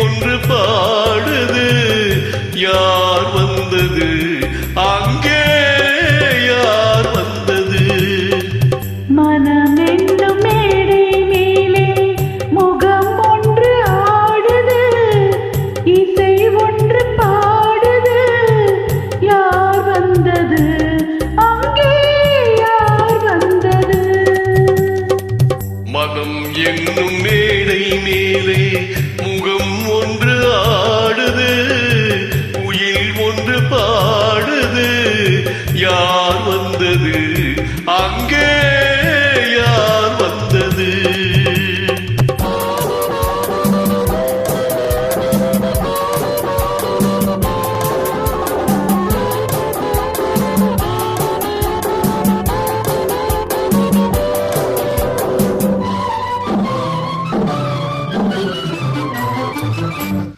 ஒன்று பாடுது, யார் வந்தது அங்கே, யார் வந்தது? மனம் என்னும் மேடை மேலே முகம் ஒன்று ஆடுது, இசை ஒன்று பாடுது, யார் வந்தது அங்கே, யார் வந்தது? மனம் என்னும் மேடை மேலே முகம் ஒன்று ஆடுது, உயில் ஒன்று பாடுது, யார் வந்தது அங்கே, யார் வந்தது?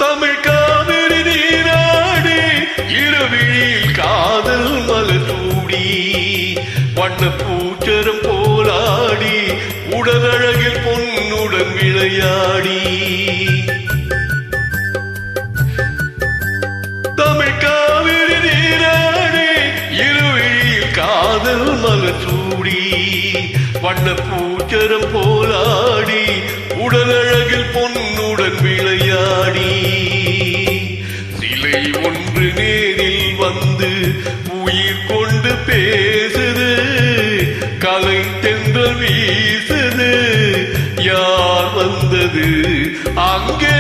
தமிழ் காவிரி நீராடி இருவிழில் காதல் மலர் சூடி, வண்ண பூச்சரம் போலாடி உடலழகில் பொன்னுடன் விளையாடி. தமிழ் காவிரி நீராடி இருவிழில் காதல் மலர் சூடி, வண்ண பூச்சரம் போலாடி உடலழகில் பொன்னுடன் விளையாடி. சிலை ஒன்று நேரில் வந்து உயிர் கொண்டு பேசுது, கலை தென்றல் வீசுது, யார் வந்தது அங்கே,